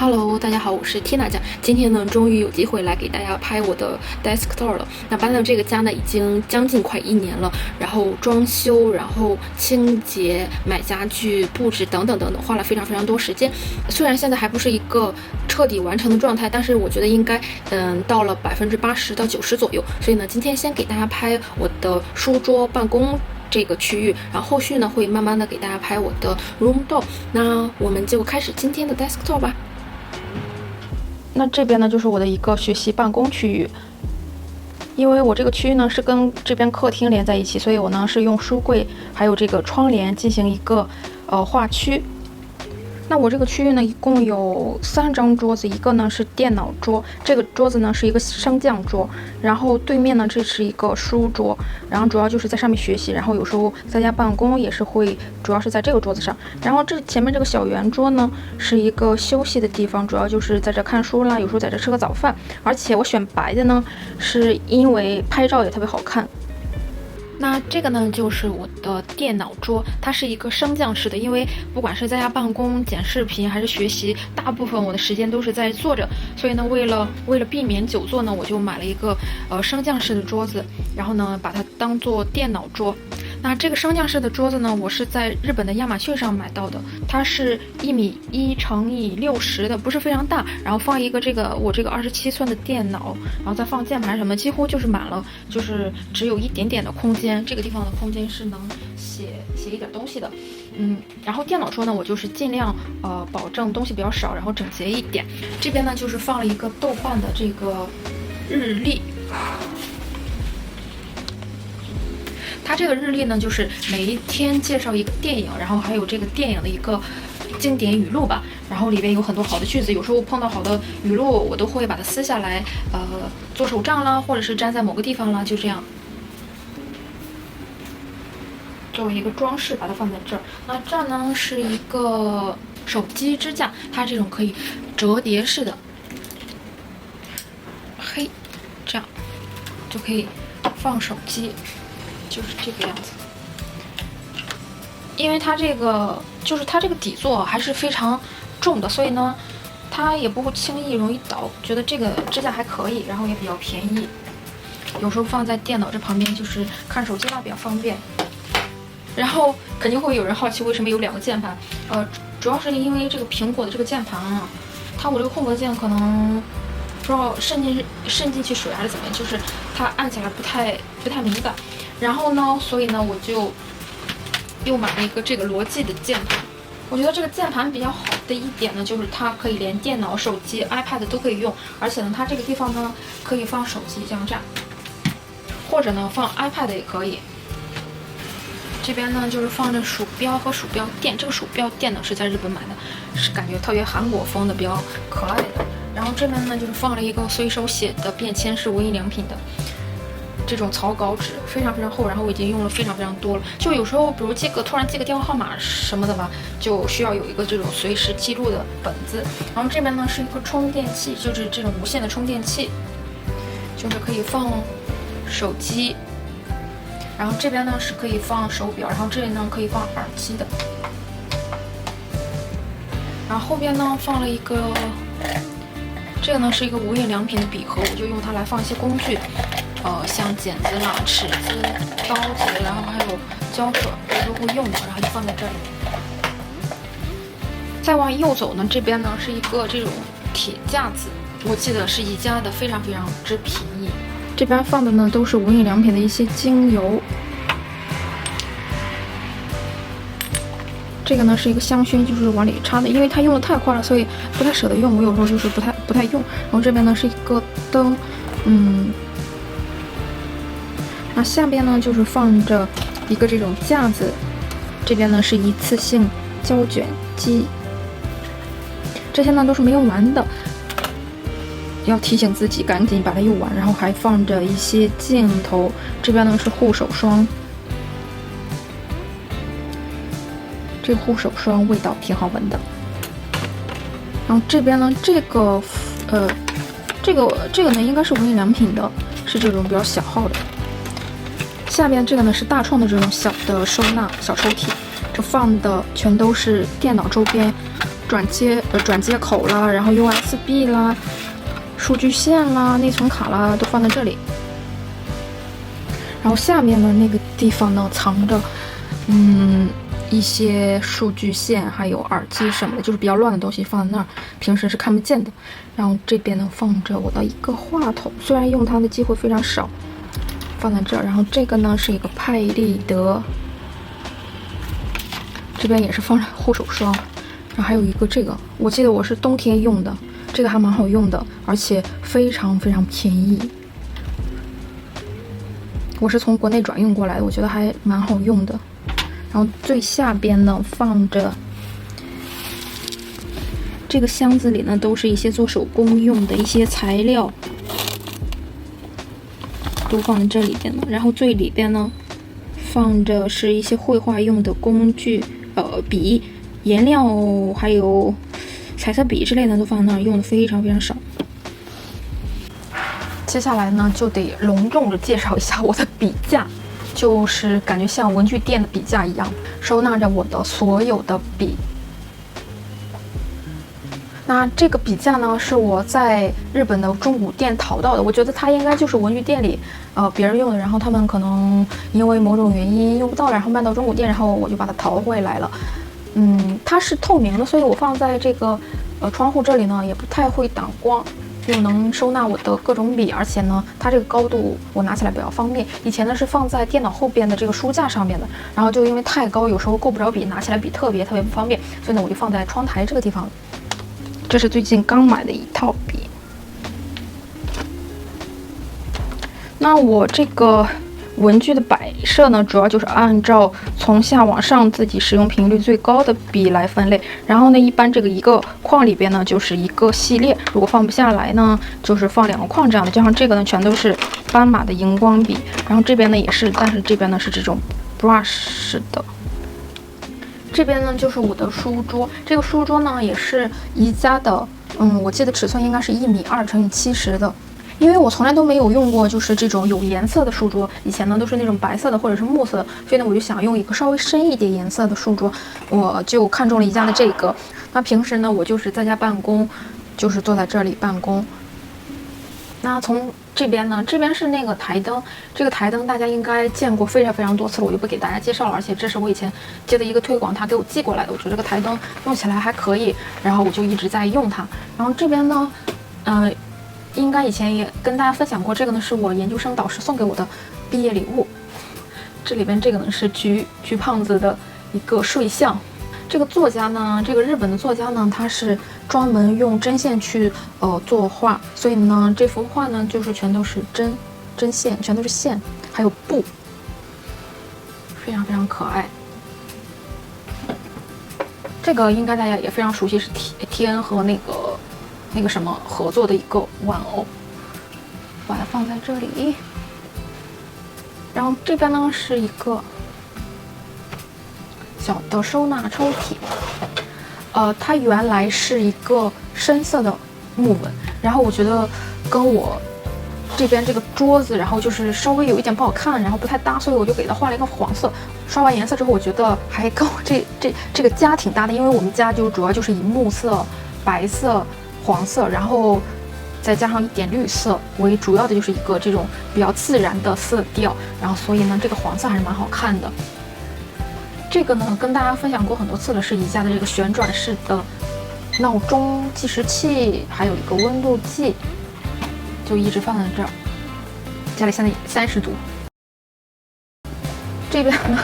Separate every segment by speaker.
Speaker 1: Hello，大家好，我是 Tina 酱。今天呢，终于有机会来给大家拍我的 desk tour 了。那搬到这个家呢，已经将近快1年了。然后装修，然后清洁、买家具、布置等等等等，花了非常多时间。虽然现在还不是一个彻底完成的状态，但是我觉得应该到了80%到90%左右。所以呢，今天先给大家拍我的书桌、办公这个区域，然后后续呢会慢慢的给大家拍我的 room tour。那我们就开始今天的 desk tour 吧。那这边呢就是我的一个学习办公区域，因为我这个区域呢是跟这边客厅连在一起，所以我呢是用书柜还有这个窗帘进行一个划区。那我这个区域呢一共有3张桌子，一个呢是电脑桌，这个桌子呢是一个升降桌，然后对面呢这是一个书桌，然后主要就是在上面学习，然后有时候在家办公也是会主要是在这个桌子上。然后这前面这个小圆桌呢是一个休息的地方，主要就是在这看书啦，有时候在这吃个早饭。而且我选白的呢是因为拍照也特别好看。那这个呢就是我的电脑桌，它是一个升降式的，因为不管是在家办公、剪视频还是学习，大部分我的时间都是在坐着，所以呢为了避免久坐呢，我就买了一个升降式的桌子，然后呢把它当做电脑桌。那这个升降式的桌子呢，我是在日本的亚马逊上买到的，它是1.1米乘以60的，不是非常大，然后放一个我这个27寸的电脑，然后再放键盘什么，几乎就是满了，就是只有一点点的空间，这个地方的空间是能写一点东西的。然后电脑桌呢，我就是尽量保证东西比较少，然后整洁一点。这边呢就是放了一个豆瓣的这个日历。它这个日历呢，就是每一天介绍一个电影，然后还有这个电影的一个经典语录吧，然后里边有很多好的句子，有时候碰到好的语录，我都会把它撕下来，做手账啦，或者是粘在某个地方啦，就这样，作为一个装饰，把它放在这儿。那这儿呢是一个手机支架，它这种可以折叠式的，嘿，这样就可以放手机。就是这个样子，因为它这个底座还是非常重的，所以呢，它也不会轻易容易倒。觉得这个支架还可以，然后也比较便宜，有时候放在电脑这旁边，就是看手机啦比较方便。然后肯定会有人好奇为什么有2个键盘，主要是因为这个苹果的这个键盘啊，我这个空格键可能不知道渗进去水还是怎么样，就是它按起来不太敏感。然后呢，所以呢，我就又买了一个这个罗技的键盘。我觉得这个键盘比较好的一点呢，就是它可以连电脑、手机、iPad 都可以用，而且呢，它这个地方呢可以放手机这样站，或者呢放 iPad 也可以。这边呢就是放着鼠标和鼠标垫，这个鼠标垫呢是在日本买的，是感觉特别韩国风的，比较可爱的。然后这边呢就是放了一个随手写的便签，是无印良品的。这种草稿纸非常厚，然后我已经用了非常多了。就有时候，比如突然记个电话号码什么的吧，就需要有一个这种随时记录的本子。然后这边呢是一个充电器，就是这种无线的充电器，就是可以放手机。然后这边呢是可以放手表，然后这里呢可以放耳机的。然后后边呢放了一个，这个呢是一个无印良品的笔盒，我就用它来放一些工具。像剪子啦、尺子、刀子，然后还有胶水，我都会用的，然后就放在这里。再往右走呢，这边呢是一个这种铁架子，我记得是宜家的，非常之便宜。这边放的呢都是无印良品的一些精油。这个呢是一个香薰，就是往里插的，因为它用的太快了，所以不太舍得用。我有时候就是不太用。然后这边呢是一个灯，那下边呢就是放着一个这种架子，这边呢是一次性胶卷机，这些呢都是没用完的，要提醒自己赶紧把它用完。然后还放着一些镜头，这边呢是护手霜，这个护手霜味道挺好闻的。然后这边呢这个呢应该是无印良品的，是这种比较小号的。下边这个呢是大创的这种小的收纳小抽屉，这放的全都是电脑周边，转接口啦，然后 USB 啦、数据线啦、内存卡啦都放在这里。然后下面的那个地方呢，藏着一些数据线，还有耳机什么的，就是比较乱的东西放在那儿，平时是看不见的。然后这边呢放着我的一个话筒，虽然用它的机会非常少，放在这儿。然后这个呢是一个派立德，这边也是放着护手霜。然后还有一个这个，我记得我是冬天用的，这个还蛮好用的，而且非常非常便宜。我是从国内转运过来的，我觉得还蛮好用的。然后最下边呢放着这个箱子里呢都是一些做手工用的一些材料，都放在这里边了。然后最里边呢放着是一些绘画用的工具，笔、颜料还有彩色笔之类的都放在那儿，用的非常非常少。接下来呢就得隆重的介绍一下我的笔架，就是感觉像文具店的笔架一样，收纳着我的所有的笔。那这个笔架呢是我在日本的中古店淘到的，我觉得它应该就是文具店里别人用的，然后他们可能因为某种原因用不到了，然后卖到中古店，然后我就把它淘回来了。它是透明的，所以我放在这个窗户这里呢也不太会挡光，又能收纳我的各种笔，而且呢它这个高度我拿起来比较方便。以前呢是放在电脑后边的这个书架上面的，然后就因为太高，有时候够不着笔，拿起来笔特别不方便，所以呢我就放在窗台这个地方。这是最近刚买的一套笔。那我这个文具的摆设呢，主要就是按照从下往上自己使用频率最高的笔来分类。然后呢，一般这个一个框里边呢就是一个系列，如果放不下来呢，就是放2个框这样的。就像这个呢，全都是斑马的荧光笔，然后这边呢也是，但是这边呢是这种 brush 的。这边呢就是我的书桌，这个书桌呢也是宜家的，我记得尺寸应该是1.2米乘以70的。因为我从来都没有用过就是这种有颜色的书桌，以前呢都是那种白色的或者是木色的，所以呢我就想用一个稍微深一点颜色的书桌，我就看中了宜家的这个。那平时呢我就是在家办公，就是坐在这里办公。那从这边呢，这边是那个台灯，这个台灯大家应该见过非常多次了，我就不给大家介绍了。而且这是我以前接的一个推广，他给我寄过来的，我觉得这个台灯用起来还可以，然后我就一直在用它。然后这边呢，应该以前也跟大家分享过，这个呢是我研究生导师送给我的毕业礼物。这里边这个呢是橘胖子的一个睡相。这个作家呢，这个日本的作家呢，他是专门用针线去作画，所以呢这幅画呢就是全都是针线，全都是线，还有布，非常可爱。这个应该大家也非常熟悉，是天和那个什么合作的一个玩偶，把它放在这里。然后这边呢是一个小的收纳抽屉，它原来是一个深色的木纹，然后我觉得跟我这边这个桌子，然后就是稍微有一点不好看，然后不太搭，所以我就给它换了一个黄色。刷完颜色之后，我觉得还跟我这个家挺搭的，因为我们家就主要就是以木色、白色、黄色，然后再加上一点绿色为主要的，就是一个这种比较自然的色调。然后所以呢，这个黄色还是蛮好看的。这个呢，跟大家分享过很多次了，是宜家的这个旋转式的闹钟计时器，还有一个温度计，就一直放在这儿。家里现在30度。这边呢，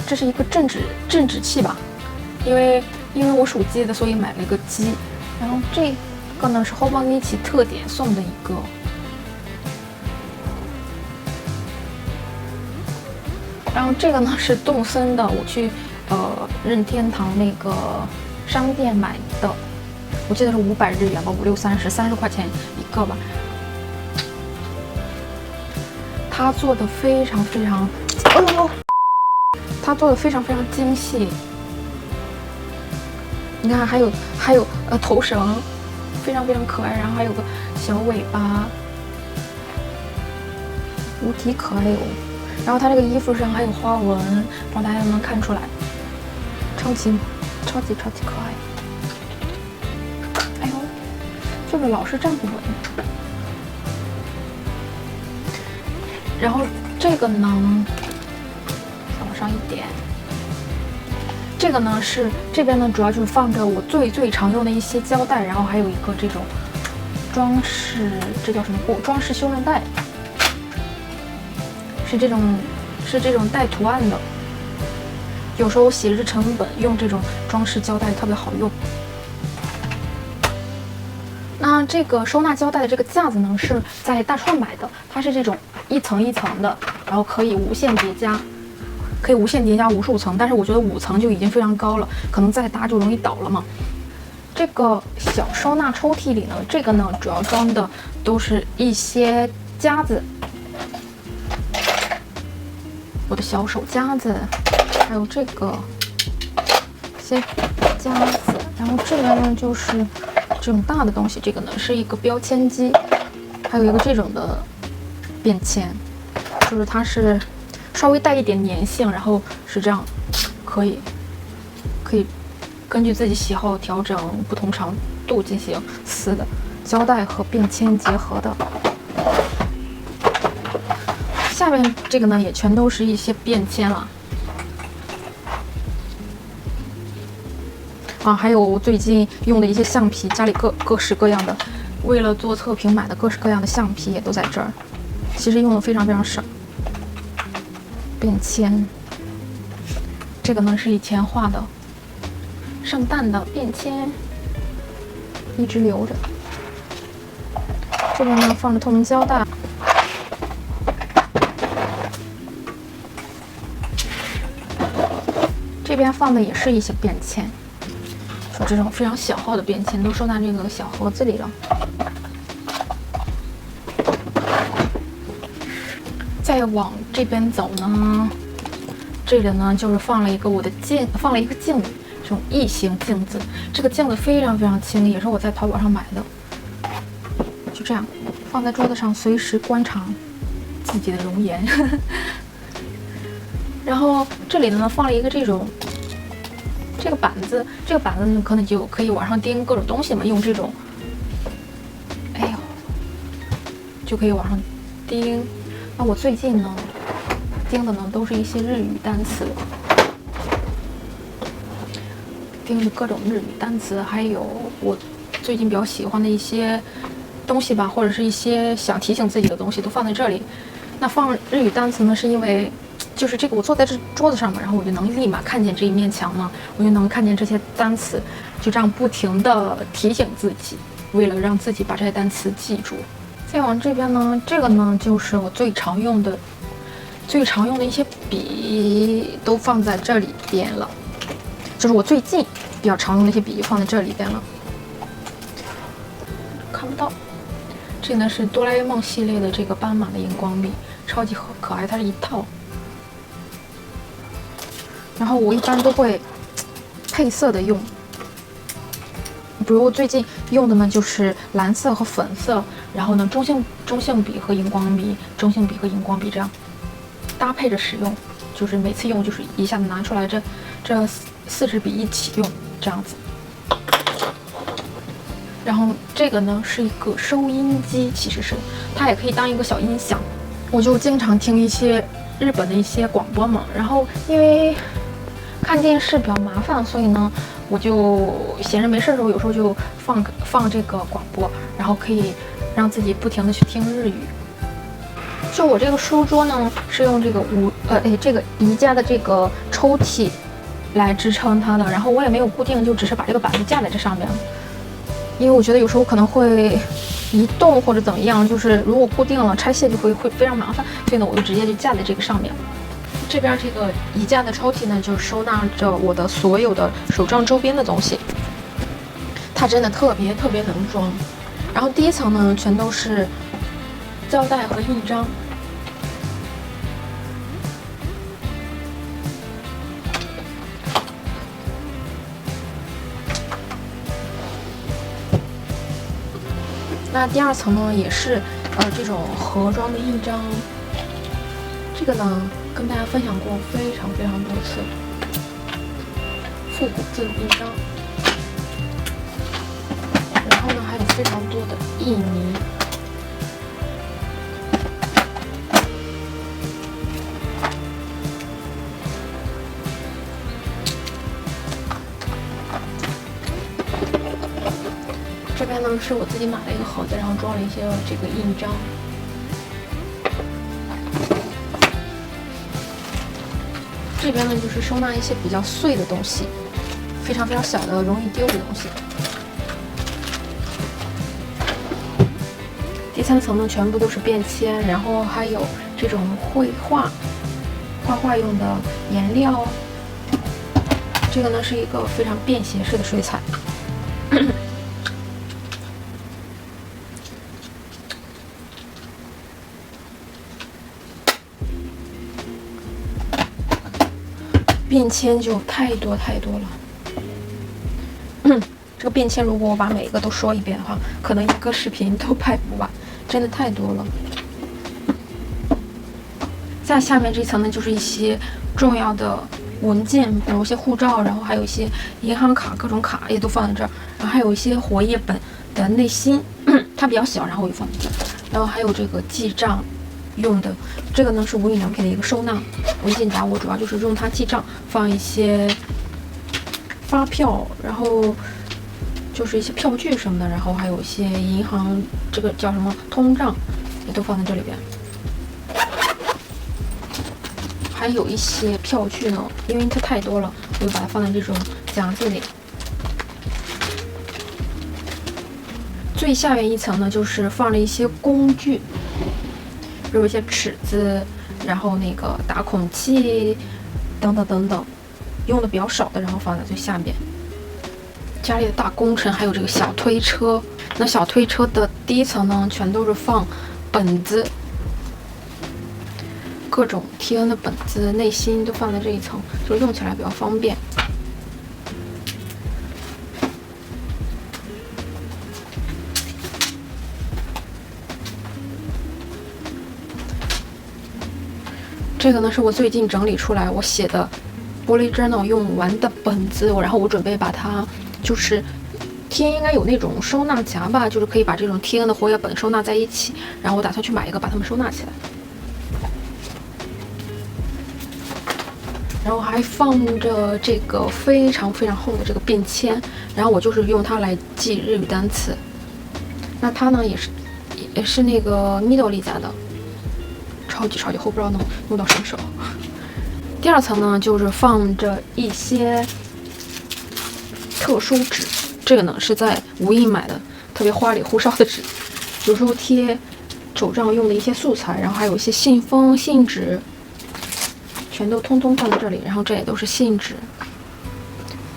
Speaker 1: 这是一个正指器吧，因为我属鸡的，所以买了一个鸡。然后这个呢是 Hobonichi 特点送的一个。然后这个呢是动森的，我去任天堂那个商店买的，我记得是500日元吧，5、6、30块钱一个吧。他做的非常他做的非常精细。你看还有头绳，非常可爱，然后还有个小尾巴，无敌可爱哦。然后它这个衣服上还有花纹，不知道大家能不能看出来，超级可爱。就是老是站不稳。然后这个呢，再往上一点。这个呢是这边呢，主要就是放着我最常用的一些胶带，然后还有一个这种装饰，这叫什么布？装饰修润带，是这种带图案的。有时候写日程本用这种装饰胶带特别好用。那这个收纳胶带的这个架子呢，是在大创买的，它是这种一层一层的，然后可以无限叠加。可以无限叠加无数层，但是我觉得5层就已经非常高了，可能再搭就容易倒了嘛。这个小收纳抽屉里呢，这个呢主要装的都是一些夹子，我的小手夹子，还有这个一些夹子，然后这边呢就是这种大的东西，这个呢是一个标签机，还有一个这种的便签，就是它是稍微带一点粘性，然后是这样，可以根据自己喜好调整不同长度进行撕的，胶带和便签结合的。下面这个呢也全都是一些便签了，还有我最近用的一些橡皮，家里各式各样的，为了做测评买的各式各样的橡皮也都在这儿，其实用的非常非常少。便签，这个呢是以前画的圣诞的便签，一直留着。这边呢放着透明胶带，这边放的也是一些便签，说这种非常小号的便签都收纳这个小盒子里了。再往这边走呢，这里呢就是放了一个放了一个镜子，这种异形镜子。这个镜子非常非常轻，也是我在淘宝上买的。就这样放在桌子上，随时观察自己的容颜。然后这里呢放了一个这个板子，这个板子呢可能就可以往上钉各种东西嘛，用这种，哎呦，就可以往上钉。那我最近呢钉的呢都是一些日语单词，钉的各种日语单词，还有我最近比较喜欢的一些东西吧，或者是一些想提醒自己的东西都放在这里。那放日语单词呢，是因为就是这个我坐在这桌子上嘛，然后我就能立马看见这一面墙呢，我就能看见这些单词，就这样不停的提醒自己，为了让自己把这些单词记住。再往这边呢，这个呢就是我最常用的一些笔，都放在这里边了。就是我最近比较常用的一些笔就放在这里边了。看不到，这呢是哆啦 A 梦系列的这个斑马的荧光笔，超级可爱，它是一套。然后我一般都会配色的用。比如我最近用的呢就是蓝色和粉色，然后呢中性笔和荧光笔，中性笔和荧光笔这样搭配着使用，就是每次用就是一下子拿出来这4支笔一起用这样子。然后这个呢是一个收音机，其实是它也可以当一个小音响。我就经常听一些日本的一些广播嘛，然后因为看电视比较麻烦，所以呢我就闲着没事的时候，有时候就放这个广播，然后可以让自己不停的去听日语。就我这个书桌呢，是用这个这个宜家的这个抽屉来支撑它的，然后我也没有固定，就只是把这个板子架在这上面，因为我觉得有时候可能会移动或者怎么样，就是如果固定了拆卸就会非常麻烦，所以呢我就直接就架在这个上面。这边这个宜家的抽屉呢，就收纳着我的所有的手账周边的东西，它真的特别能装。然后第一层呢，全都是胶带和印章。那第二层呢，也是这种盒装的印章。这个呢，跟大家分享过非常多次，复古字印章。然后呢，还有非常多的印泥。这边呢是我自己买了一个盒子，然后装了一些这个印章。这边呢就是收纳一些比较碎的东西，非常非常小的、容易丢的东西。第3层呢全部都是便签，然后还有这种绘画用的颜料。这个呢是一个非常便携式的水彩。便签就太多了。这个便签如果我把每一个都说一遍的话，可能一个视频都拍不完，真的太多了。在下面这层呢，就是一些重要的文件，比如一些护照，然后还有一些银行卡，各种卡也都放在这儿，然后还有一些活页本的内芯，它比较小，然后我也放在这儿，然后还有这个记账用的，这个呢是无印良品的一个收纳文件夹，我主要就是用它记账，放一些发票，然后就是一些票据什么的，然后还有一些银行这个叫什么通账，也都放在这里边。还有一些票据呢，因为它太多了，我就把它放在这种夹子里。最下面一层呢，就是放了一些工具，比如一些尺子，然后那个打孔器等等，用的比较少的，然后放在最下面。家里的大工程还有这个小推车，那小推车的第1层呢，全都是放本子，各种贴恩的本子、内芯都放在这一层，就用起来比较方便。这个呢是我最近整理出来我写的玻璃 journal 用完的本子，然后我准备把它就是贴应该有那种收纳夹吧，就是可以把这种贴恩的活页本收纳在一起，然后我打算去买一个把它们收纳起来。然后还放着这个非常厚的这个便签，然后我就是用它来记日语单词。那它呢也是那个 Midori 家的，超级厚，不知道能用到什么时候。第2层呢就是放着一些特殊纸，这个呢是在无印买的，特别花里胡哨的纸，有时候贴手账用的一些素材，然后还有一些信封、信纸。全都通通放在这里，然后这也都是信纸，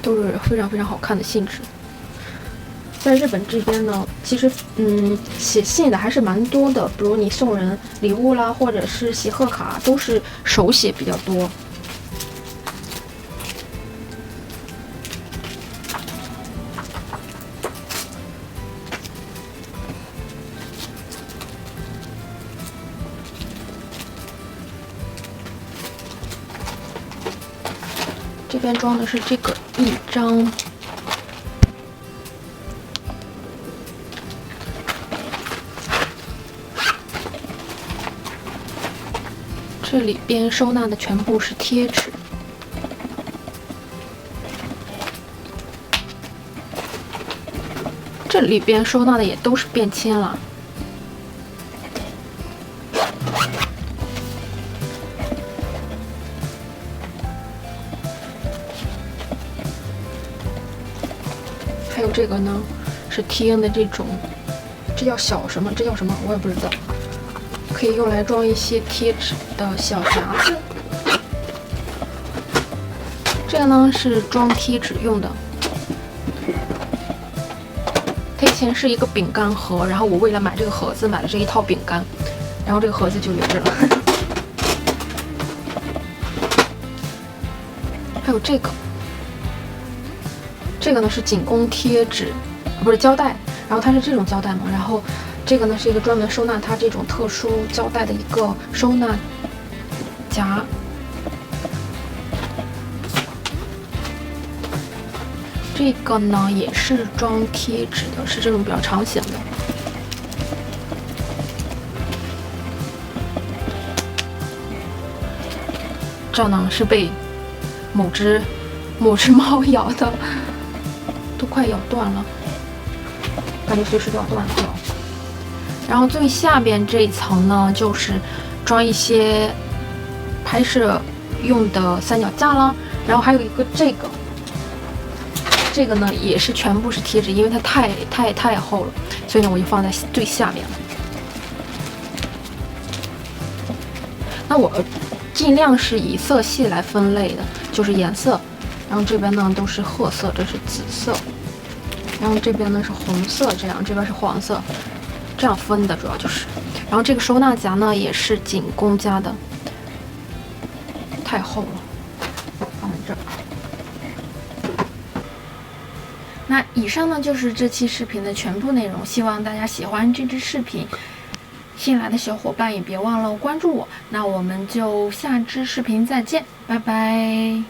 Speaker 1: 都是非常好看的信纸。在日本这边呢，其实写信的还是蛮多的，比如你送人礼物啦，或者是写贺卡，都是手写比较多。这边装的是这个印章，这里边收纳的全部是贴纸，这里边收纳的也都是便签了。还有这个呢，是贴的这种，这叫小什么？这叫什么？我也不知道。可以用来装一些贴纸的小夹子。这个呢是装贴纸用的。它以前是一个饼干盒，然后我为了买这个盒子买了这一套饼干，然后这个盒子就留着了。还有这个。这个呢是仅供贴纸，不是胶带，然后它是这种胶带嘛，然后这个呢是一个专门收纳它这种特殊胶带的一个收纳夹。这个呢也是装贴纸的，是这种比较长形的。这呢是被某只猫咬的，都快咬断了，感觉随时都要断掉。然后最下边这一层呢，就是装一些拍摄用的三脚架啦，然后还有一个这个呢也是全部是贴纸，因为它太厚了，所以呢我就放在最下面了。那我尽量是以色系来分类的，就是颜色，然后这边呢都是褐色，这是紫色，然后这边呢是红色，这边是黄色，这样分的主要就是。然后这个收纳夹呢也是仅供家的，太厚了，放在这儿。那以上呢就是这期视频的全部内容，希望大家喜欢这支视频。新来的小伙伴也别忘了关注我，那我们就下支视频再见，拜拜。